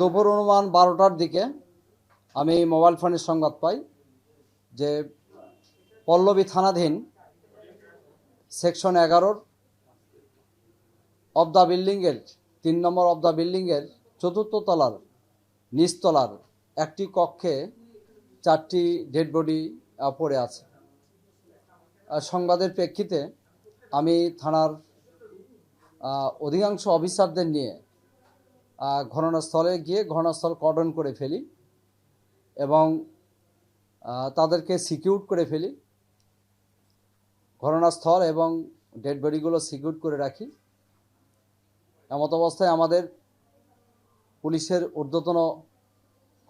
দুপুর অনুমান 12টার দিকে আমি মোবাইল ফোনের সংবাদ পাই যে পল্লবী থানাধীন সেকশন 11 অব দ্য বিল্ডিংয়ের 3 নম্বর অব দ্য বিল্ডিংয়ের 4th তলার নিচতলার একটি কক্ষে 4টি ডেড বডি পড়ে আছে। সংবাদের প্রেক্ষিতে আমি থানার অধিকাংশ অফিসারদের নিয়ে ঘটনাস্থলে গিয়ে ঘটনাস্থল কর্ডন করে ফেলি এবং তাদেরকে সিকিউর করে ফেলি। ঘটনাস্থল এবং ডেড বডিগুলো সিকিউর করে রাখি। এমত অবস্থায় আমাদের পুলিশের ঊর্ধ্বতন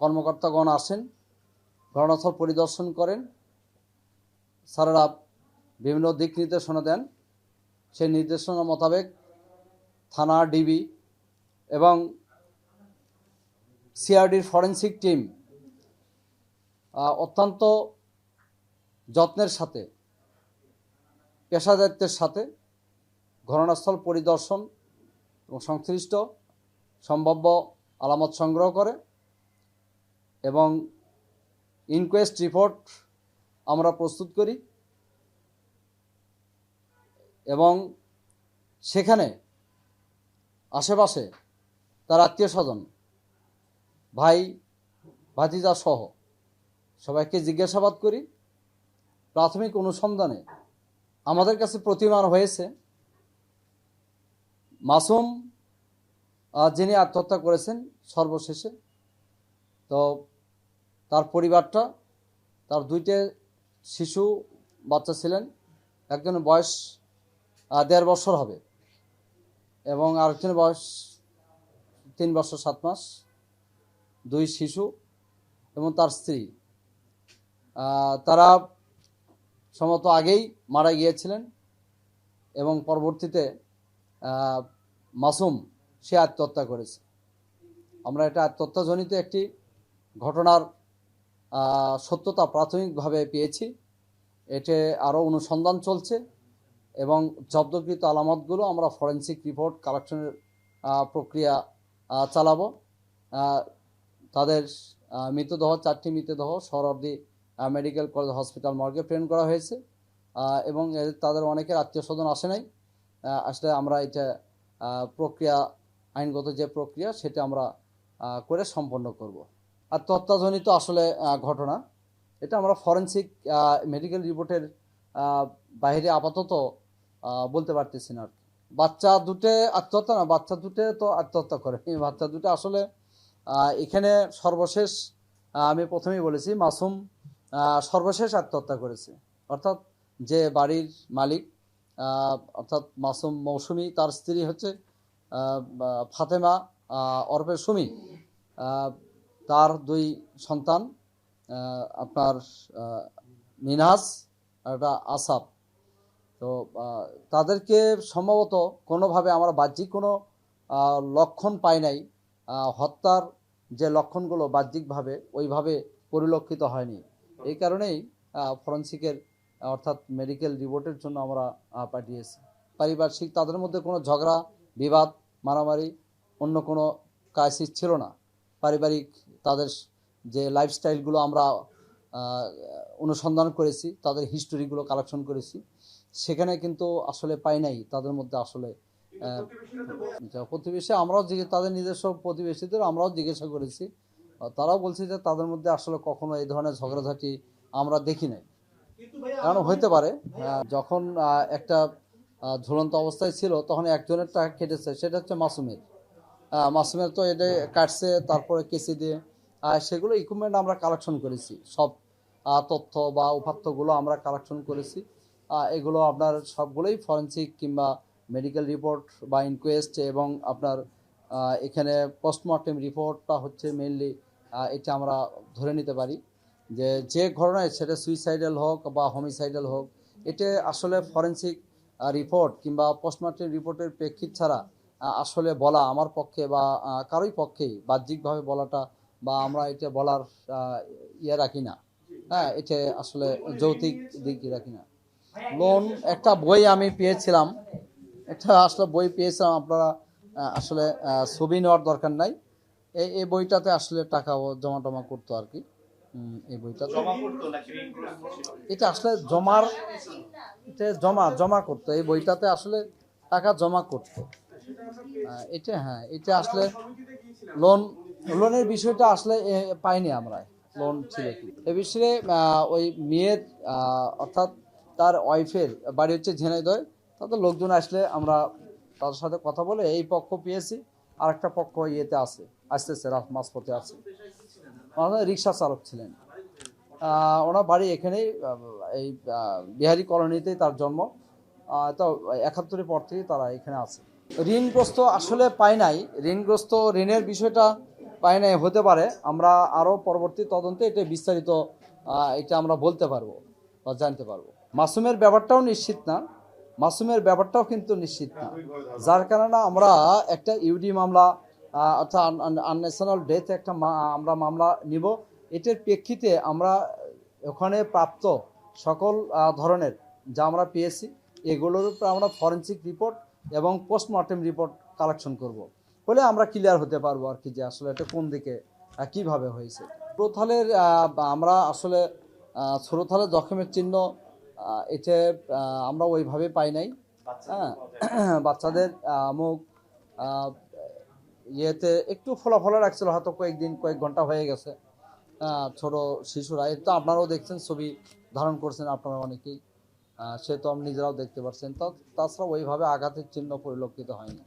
কর্মকর্তাগণ আসেন, ঘটনাস্থল পরিদর্শন করেন। স্যারেরা বিভিন্ন দিক নির্দেশনা দেন। সেই নির্দেশনা মোতাবেক থানা, ডিবি এবং সিআরডির ফরেনসিক টিম অত্যন্ত যত্নের সাথে, পেশাদারিত্বের সাথে ঘটনাস্থল পরিদর্শন এবং সংশ্লিষ্ট সম্ভাব্য আলামত সংগ্রহ করে এবং ইনকোয়েস্ট রিপোর্ট আমরা প্রস্তুত করি এবং সেখানে আশেপাশে তার আত্মীয় স্বজন, ভাই ভাতিজা সহ সবাইকে জিজ্ঞাসাবাদ করি। প্রাথমিক অনুসন্ধানে আমাদের কাছে প্রতীয়মান হয়েছে মাসুম যিনি আত্মহত্যা করেছেন সর্বশেষে, তো তার পরিবারটা, তার 2টে শিশু বাচ্চা ছিলেন। একজনের বয়স 1.5 বছর হবে এবং আরেকজনের বয়স 3 বছর 7 মাস। 2 শিশু এবং তার স্ত্রী, তারা সম্ভবত আগেই মারা গিয়েছিলেন এবং পরবর্তীতে মাসুম সে আত্মহত্যা করেছে। আমরা এটা আত্মহত্যাজনিত একটি ঘটনার সত্যতা প্রাথমিকভাবে পেয়েছি। এতে আরও অনুসন্ধান চলছে এবং জব্দকৃত আলামতগুলো আমরা ফরেনসিক রিপোর্ট কালেকশনের প্রক্রিয়া চালাবো। তাদের মৃতদেহ, 4টি মৃতদেহ সোহরাওয়ার্দী মেডিকেল কলেজ হসপিটাল মর্গে প্রেরণ করা হয়েছে এবং তাদের অনেকের আত্মীয় স্বজন আসে নাই। আসলে আমরা এটা প্রক্রিয়া, আইনগত যে প্রক্রিয়া সেটা আমরা করে সম্পন্ন করব। আত্মহত্যাজনিত আসলে ঘটনা, এটা আমরা ফরেনসিক মেডিকেল রিপোর্টের বাইরে আপাতত বলতে পারতেছি না। বাচ্চা দুটো আত্মহত্যা না, বাচ্চা দুটো তো আত্মহত্যা করে। বাচ্চা দুটো আসলে এখানে সর্বশেষ আমি প্রথমেই বলেছি মাসুম সর্বশেষ আত্মহত্যা করেছে, অর্থাৎ যে বাড়ির মালিক অর্থাৎ মাসুম মৌসুমী, তার স্ত্রী হচ্ছে ফাতেমা ওরফে সুমি, তার 2 সন্তান, আপনার মিনহাজ আর একটা আসাব। তো তাদেরকে সম্ভবত কোনোভাবে আমরা বাহ্যিক কোনো লক্ষণ পাই নাই। হত্যার যে লক্ষণগুলো বাহ্যিকভাবে ওইভাবে পরিলক্ষিত হয়নি। এই কারণেই ফরেনসিকের অর্থাৎ মেডিকেল রিপোর্টের জন্য আমরা পাঠিয়েছি। পারিপার্শ্বিক তাদের মধ্যে কোনো ঝগড়া, বিবাদ, মারামারি, অন্য কোনো ক্রাইসিস ছিল না। পারিবারিক তাদের যে লাইফস্টাইলগুলো আমরা অনুসন্ধান করেছি, তাদের হিস্টোরিগুলো কালেকশন করেছি, সেখানে কিন্তু আসলে পাই নাই তাদের মধ্যে আসলে প্রতিবেশী। আমরাও তাদের নিজস্ব প্রতিবেশীদের আমরাও জিজ্ঞাসা করেছি, তারাও বলছে যে তাদের মধ্যে আসলে কখনো এই ধরনের ঝগড়াঝাটি আমরা দেখি নাই। কারণ হইতে পারে যখন একটা ঝুলন্ত অবস্থায় ছিল তখন একজনের টাকা কেটেছে, সেটা হচ্ছে মাসুমের তো এটা কাটছে, তারপরে কেসি দিয়ে সেগুলো ইকুইপমেন্ট আমরা কালেকশন করেছি। সব তথ্য বা উপাত্তগুলো আমরা কালেকশন করেছি। এগুলো আপনার সবগুলোই ফরেনসিক কিংবা মেডিকেল রিপোর্ট বা ইনকোয়েস্ট এবং আপনার এখানে পোস্টমর্টেম রিপোর্টটা হচ্ছে মেইনলি এটা আমরা ধরে নিতে পারি যে ঘটনায় সেটা সুইসাইডাল হোক বা হোমিসাইডাল হোক, এটা আসলে ফরেনসিক রিপোর্ট কিংবা পোস্টমর্টেম রিপোর্টের প্রেক্ষিত ছাড়া আসলে বলা আমার পক্ষে বা কারোই পক্ষেই বাহ্যিকভাবে বলাটা বা আমরা এটা বলার রাখি না। হ্যাঁ, এটা আসলে যৌক্তিক দিক রাখি না। লোন একটা বই আমি পেয়েছিলাম, একটা আসলে বই পেয়েছিলাম, আপনারা আসলে ছবি নেওয়ার দরকার নাই। এই বইটাতে আসলে টাকা ও জমা টমা করতো আর কি। এই বইটাতে এটা আসলে জমা করতো, এই বইটাতে আসলে টাকা জমা করতো। এটা হ্যাঁ, এটা আসলে লোনের বিষয়টা আসলে পাইনি আমরা, লোন ছিল কি এ বিষয়ে। ওই মেয়ের অর্থাৎ তার ওয়াইফের বাড়ি হচ্ছে ঝিনাইদহ, তাদের লোকজন আসলে আমরা তাদের সাথে কথা বলে এই পক্ষ পেয়েছি, আর একটা পক্ষ ইয়েতে আছে, আসতেছে মাঝপথে আছে। রিক্সা চালক ছিলেন, ওনার বাড়ি এখানেই, এই বিহারি কলোনিতেই তার জন্ম। তো 71-এর পর থেকে তারা এখানে আছে। ঋণগ্রস্ত আসলে পাই নাই, ঋণের বিষয়টা পাই নাই, হতে পারে। আমরা আরও পরবর্তী তদন্তে এটা বিস্তারিত এটা আমরা বলতে পারবো বা জানতে পারবো। মাসুমের ব্যাপারটাও কিন্তু নিশ্চিত না, যার কারণে আমরা একটা ইউডি মামলা, অর্থাৎ আনন্যাশনাল ডেথ একটা আমরা মামলা নিব। এটার প্রেক্ষিতে আমরা ওখানে প্রাপ্ত সকল ধরনের যা আমরা পেয়েছি এগুলোর উপর আমরা ফরেনসিক রিপোর্ট এবং পোস্টমর্টেম রিপোর্ট কালেকশন করব, বলে আমরা ক্লিয়ার হতে পারবো আর কি, যে আসলে এটা কোন দিকে কিভাবে হয়েছে। সুরতহালের আমরা আসলে সুরতহালের জখমের চিহ্ন এটা আমরা ওইভাবে পাই নাই। হ্যাঁ, বাচ্চাদের মুখ ইয়েতে একটু ফোলা রাখছিল, হয়তো কয়েক ঘন্টা হয়ে গেছে। ছোট শিশুরা, এর তো আপনারাও দেখছেন, ছবি ধারণ করছেন আপনারা অনেকেই, সে তো আপনি নিজেরাও দেখতে পাচ্ছেন। তাছাড়া ওইভাবে আঘাতের চিহ্ন পরিলক্ষিত হয়নি।